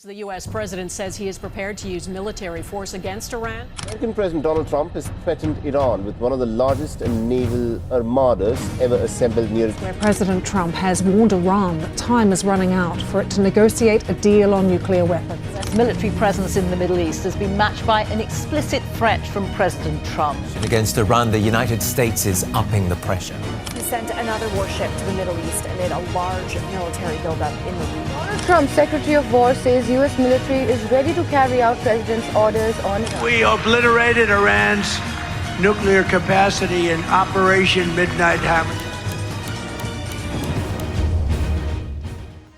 The U.S. president says he is prepared to use military force against Iran. American President Donald Trump has threatened Iran with one of the largest naval armadas ever assembled near. Where President Trump has warned Iran that time is running out for it to negotiate a deal on nuclear weapons. U.S. military presence in the Middle East has been matched by an explicit threat from President Trump. Against Iran, the United States is upping the pressure. He sent another warship to the Middle East amid a large military buildup in the region. Donald Trump, Secretary of War, says U.S. military is ready to carry out President's orders on Iran. We obliterated Iran's nuclear capacity in Operation Midnight Hammer.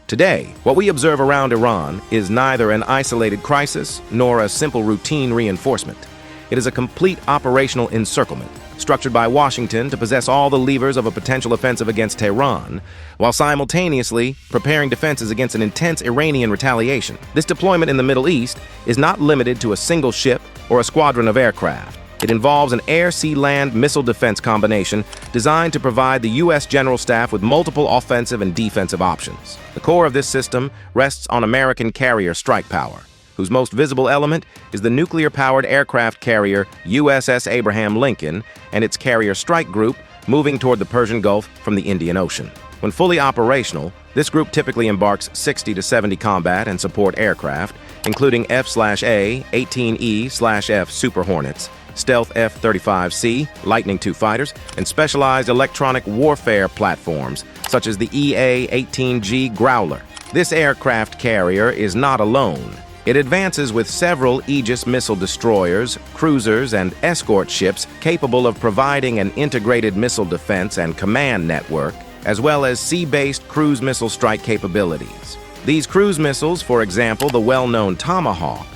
Today, what we observe around Iran is neither an isolated crisis nor a simple routine reinforcement. It is a complete operational encirclement, structured by Washington to possess all the levers of a potential offensive against Tehran, while simultaneously preparing defenses against an intense Iranian retaliation. This deployment in the Middle East is not limited to a single ship or a squadron of aircraft. It involves an air-sea-land missile defense combination designed to provide the U.S. General Staff with multiple offensive and defensive options. The core of this system rests on American carrier strike power, whose most visible element is the nuclear-powered aircraft carrier USS Abraham Lincoln and its carrier strike group moving toward the Persian Gulf from the Indian Ocean. When fully operational, this group typically embarks 60 to 70 combat and support aircraft, including F/A, 18E/F Super Hornets, stealth F-35C, Lightning II fighters, and specialized electronic warfare platforms, such as the EA-18G Growler. This aircraft carrier is not alone. It advances with several Aegis missile destroyers, cruisers, and escort ships capable of providing an integrated missile defense and command network, as well as sea-based cruise missile strike capabilities. These cruise missiles, for example, the well-known Tomahawk,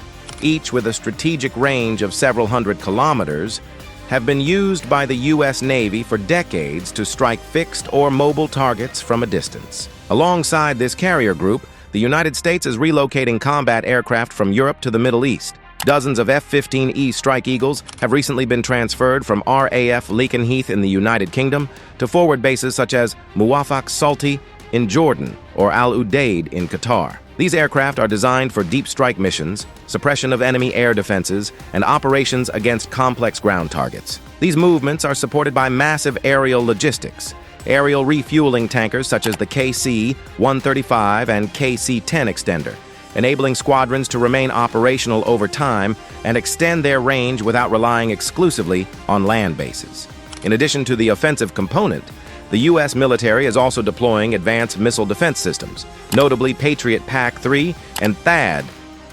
each with a strategic range of several hundred kilometers, have been used by the U.S. Navy for decades to strike fixed or mobile targets from a distance. Alongside this carrier group, the United States is relocating combat aircraft from Europe to the Middle East. Dozens of F-15E Strike Eagles have recently been transferred from RAF Lakenheath in the United Kingdom to forward bases such as Muwafaq Salti in Jordan or Al Udeid in Qatar. These aircraft are designed for deep strike missions, suppression of enemy air defenses, and operations against complex ground targets. These movements are supported by massive aerial logistics, aerial refueling tankers such as the KC-135 and KC-10 extender, enabling squadrons to remain operational over time and extend their range without relying exclusively on land bases. In addition to the offensive component, the U.S. military is also deploying advanced missile defense systems, notably Patriot PAC-3 and THAAD,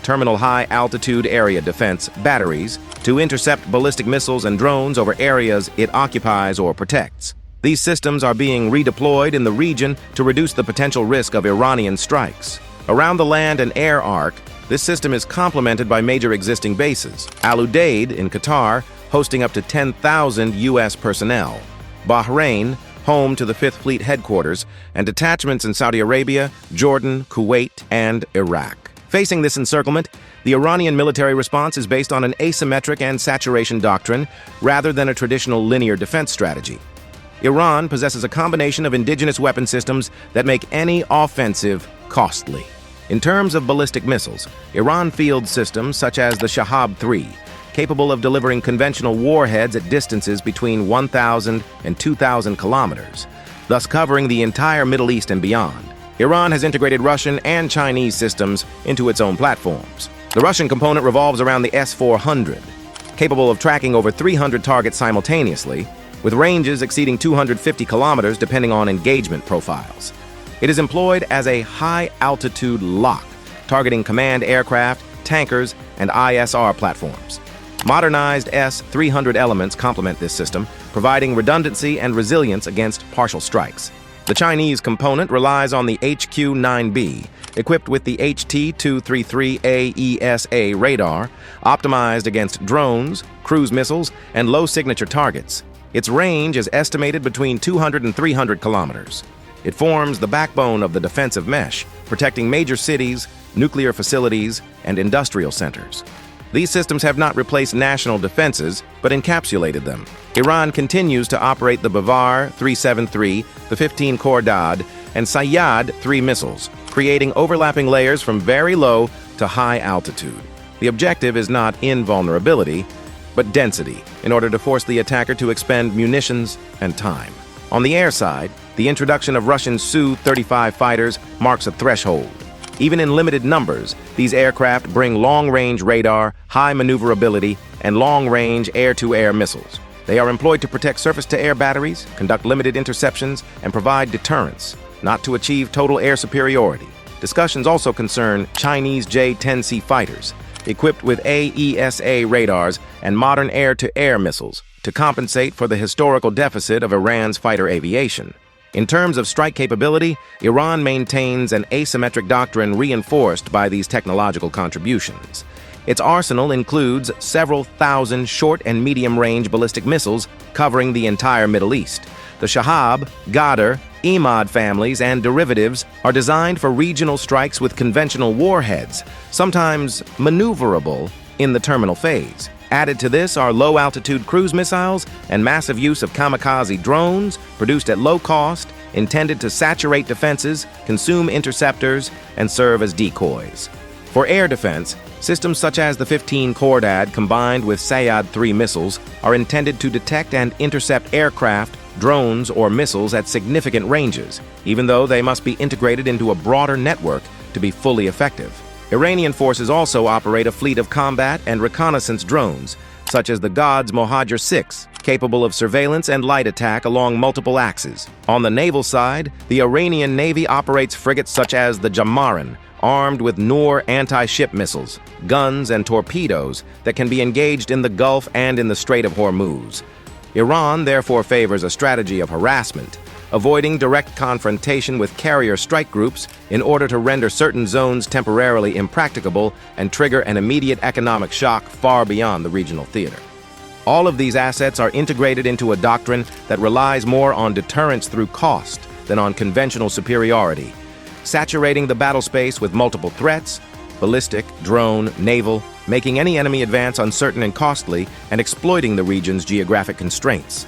Terminal High Altitude Area Defense batteries, to intercept ballistic missiles and drones over areas it occupies or protects. These systems are being redeployed in the region to reduce the potential risk of Iranian strikes. Around the land and air arc, this system is complemented by major existing bases. Al Udeid in Qatar, hosting up to 10,000 U.S. personnel. Bahrain, home to the 5th Fleet headquarters, and detachments in Saudi Arabia, Jordan, Kuwait, and Iraq. Facing this encirclement, the Iranian military response is based on an asymmetric and saturation doctrine rather than a traditional linear defense strategy. Iran possesses a combination of indigenous weapon systems that make any offensive costly. In terms of ballistic missiles, Iran fields systems such as the Shahab-3, capable of delivering conventional warheads at distances between 1,000 and 2,000 kilometers, thus covering the entire Middle East and beyond. Iran has integrated Russian and Chinese systems into its own platforms. The Russian component revolves around the S-400, capable of tracking over 300 targets simultaneously, with ranges exceeding 250 kilometers depending on engagement profiles. It is employed as a high-altitude lock, targeting command aircraft, tankers, and ISR platforms. Modernized S-300 elements complement this system, providing redundancy and resilience against partial strikes. The Chinese component relies on the HQ-9B, equipped with the HT-233A ESA radar, optimized against drones, cruise missiles, and low-signature targets. Its range is estimated between 200 and 300 kilometers. It forms the backbone of the defensive mesh, protecting major cities, nuclear facilities, and industrial centers. These systems have not replaced national defenses, but encapsulated them. Iran continues to operate the Bavar 373, the 15 Khordad, and Sayyad 3 missiles, creating overlapping layers from very low to high altitude. The objective is not invulnerability, but density, in order to force the attacker to expend munitions and time. On the air side, the introduction of Russian Su-35 fighters marks a threshold. Even in limited numbers, these aircraft bring long-range radar, high maneuverability, and long-range air-to-air missiles. They are employed to protect surface-to-air batteries, conduct limited interceptions, and provide deterrence, not to achieve total air superiority. Discussions also concern Chinese J-10C fighters, equipped with AESA radars and modern air-to-air missiles, to compensate for the historical deficit of Iran's fighter aviation. In terms of strike capability, Iran maintains an asymmetric doctrine reinforced by these technological contributions. Its arsenal includes several thousand short and medium-range ballistic missiles covering the entire Middle East. The Shahab, Ghadr, Imad families and derivatives are designed for regional strikes with conventional warheads, sometimes maneuverable in the terminal phase. Added to this are low-altitude cruise missiles and massive use of kamikaze drones produced at low cost, intended to saturate defenses, consume interceptors, and serve as decoys. For air defense, systems such as the 15 Khordad combined with Sayad-3 missiles are intended to detect and intercept aircraft, drones, or missiles at significant ranges, even though they must be integrated into a broader network to be fully effective. Iranian forces also operate a fleet of combat and reconnaissance drones, such as the God's Mohajer 6, capable of surveillance and light attack along multiple axes. On the naval side, the Iranian Navy operates frigates such as the Jamaran, armed with Noor anti-ship missiles, guns, and torpedoes that can be engaged in the Gulf and in the Strait of Hormuz. Iran therefore favors a strategy of harassment, avoiding direct confrontation with carrier strike groups in order to render certain zones temporarily impracticable and trigger an immediate economic shock far beyond the regional theater. All of these assets are integrated into a doctrine that relies more on deterrence through cost than on conventional superiority, saturating the battle space with multiple threats, ballistic, drone, naval, making any enemy advance uncertain and costly, and exploiting the region's geographic constraints.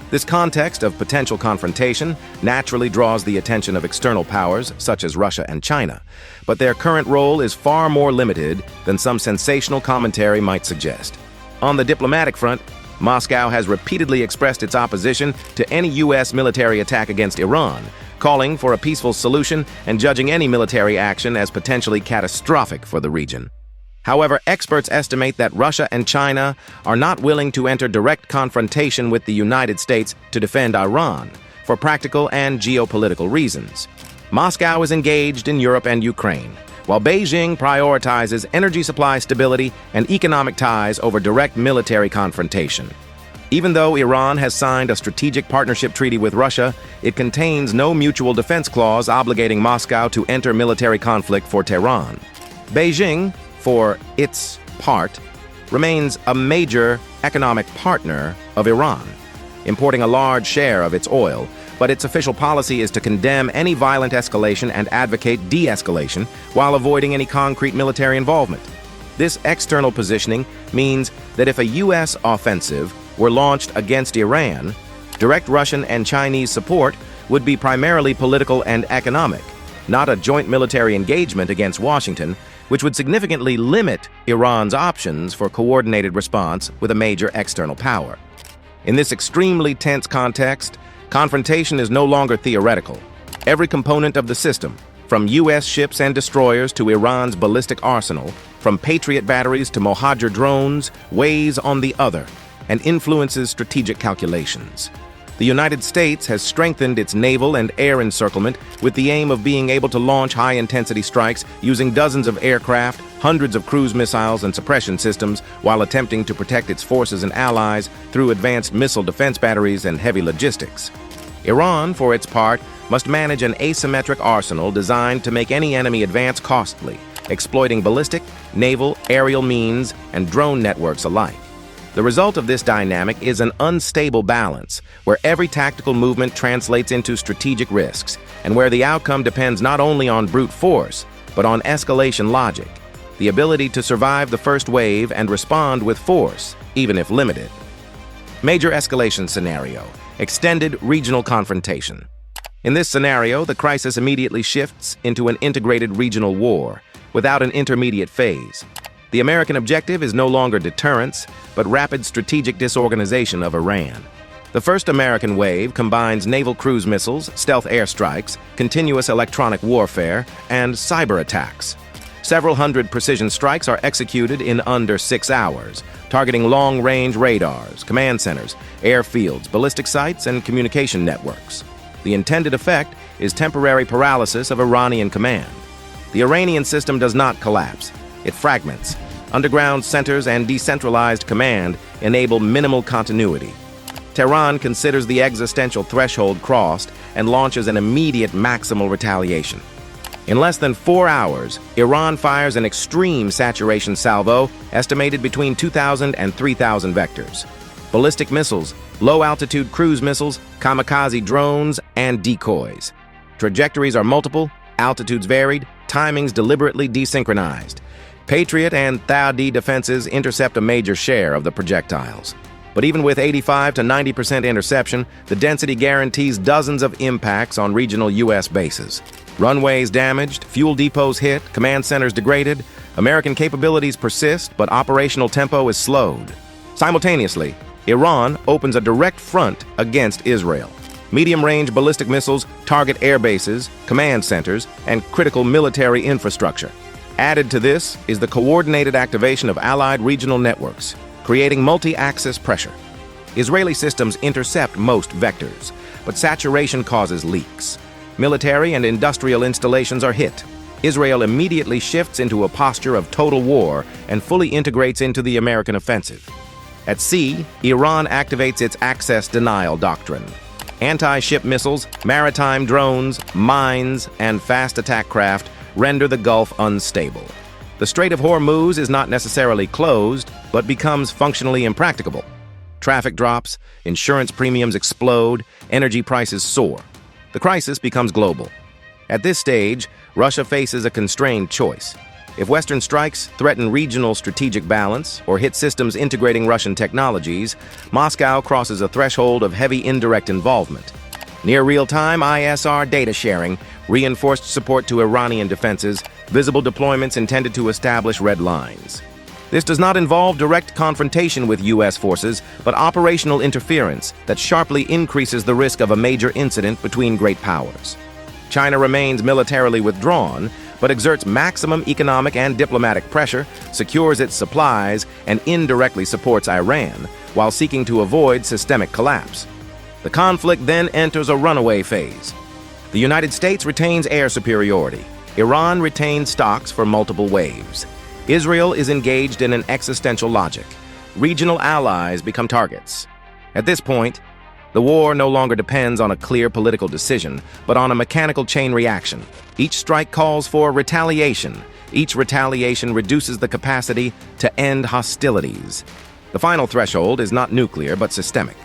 This context of potential confrontation naturally draws the attention of external powers such as Russia and China, but their current role is far more limited than some sensational commentary might suggest. On the diplomatic front, Moscow has repeatedly expressed its opposition to any U.S. military attack against Iran, calling for a peaceful solution and judging any military action as potentially catastrophic for the region. However, experts estimate that Russia and China are not willing to enter direct confrontation with the United States to defend Iran for practical and geopolitical reasons. Moscow is engaged in Europe and Ukraine, while Beijing prioritizes energy supply stability and economic ties over direct military confrontation. Even though Iran has signed a strategic partnership treaty with Russia, it contains no mutual defense clause obligating Moscow to enter military conflict for Tehran. Beijing, for its part, remains a major economic partner of Iran, importing a large share of its oil, but its official policy is to condemn any violent escalation and advocate de-escalation while avoiding any concrete military involvement. This external positioning means that if a U.S. offensive were launched against Iran, direct Russian and Chinese support would be primarily political and economic, not a joint military engagement against Washington, which would significantly limit Iran's options for coordinated response with a major external power. In this extremely tense context, confrontation is no longer theoretical. Every component of the system, from U.S. ships and destroyers to Iran's ballistic arsenal, from Patriot batteries to Mohajer drones, weighs on the other and influences strategic calculations. The United States has strengthened its naval and air encirclement with the aim of being able to launch high-intensity strikes using dozens of aircraft, hundreds of cruise missiles and suppression systems, while attempting to protect its forces and allies through advanced missile defense batteries and heavy logistics. Iran, for its part, must manage an asymmetric arsenal designed to make any enemy advance costly, exploiting ballistic, naval, aerial means, and drone networks alike. The result of this dynamic is an unstable balance, where every tactical movement translates into strategic risks, and where the outcome depends not only on brute force, but on escalation logic, the ability to survive the first wave and respond with force, even if limited. Major escalation scenario: extended regional confrontation. In this scenario, the crisis immediately shifts into an integrated regional war, without an intermediate phase. The American objective is no longer deterrence, but rapid strategic disorganization of Iran. The first American wave combines naval cruise missiles, stealth airstrikes, continuous electronic warfare, and cyber attacks. Several hundred precision strikes are executed in under 6 hours, targeting long-range radars, command centers, airfields, ballistic sites, and communication networks. The intended effect is temporary paralysis of Iranian command. The Iranian system does not collapse. It fragments. Underground centers and decentralized command enable minimal continuity. Tehran considers the existential threshold crossed and launches an immediate maximal retaliation. In less than 4 hours, Iran fires an extreme saturation salvo estimated between 2,000 and 3,000 vectors. Ballistic missiles, low-altitude cruise missiles, kamikaze drones, and decoys. Trajectories are multiple, altitudes varied, timings deliberately desynchronized. Patriot and THAAD defenses intercept a major share of the projectiles. But even with 85 to 90% interception, the density guarantees dozens of impacts on regional U.S. bases. Runways damaged, fuel depots hit, command centers degraded. American capabilities persist, but operational tempo is slowed. Simultaneously, Iran opens a direct front against Israel. Medium-range ballistic missiles target air bases, command centers, and critical military infrastructure. Added to this is the coordinated activation of allied regional networks, creating multi-axis pressure. Israeli systems intercept most vectors, but saturation causes leaks. Military and industrial installations are hit. Israel immediately shifts into a posture of total war and fully integrates into the American offensive. At sea, Iran activates its access denial doctrine. Anti-ship missiles, maritime drones, mines, and fast attack craft render the Gulf unstable. The Strait of Hormuz is not necessarily closed, but becomes functionally impracticable. Traffic drops, insurance premiums explode, energy prices soar. The crisis becomes global. At this stage, Russia faces a constrained choice. If Western strikes threaten regional strategic balance or hit systems integrating Russian technologies, Moscow crosses a threshold of heavy indirect involvement. Near real-time ISR data sharing, reinforced support to Iranian defenses, visible deployments intended to establish red lines. This does not involve direct confrontation with U.S. forces, but operational interference that sharply increases the risk of a major incident between great powers. China remains militarily withdrawn, but exerts maximum economic and diplomatic pressure, secures its supplies, and indirectly supports Iran, while seeking to avoid systemic collapse. The conflict then enters a runaway phase. The United States retains air superiority. Iran retains stocks for multiple waves. Israel is engaged in an existential logic. Regional allies become targets. At this point, the war no longer depends on a clear political decision, but on a mechanical chain reaction. Each strike calls for retaliation. Each retaliation reduces the capacity to end hostilities. The final threshold is not nuclear, but systemic.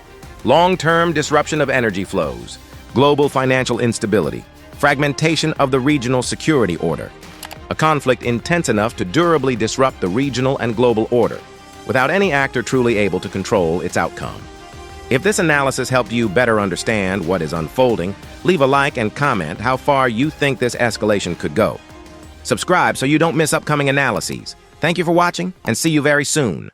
Long-term disruption of energy flows, global financial instability, fragmentation of the regional security order. A conflict intense enough to durably disrupt the regional and global order, without any actor truly able to control its outcome. If this analysis helped you better understand what is unfolding, leave a like and comment how far you think this escalation could go. Subscribe so you don't miss upcoming analyses. Thank you for watching, and see you very soon.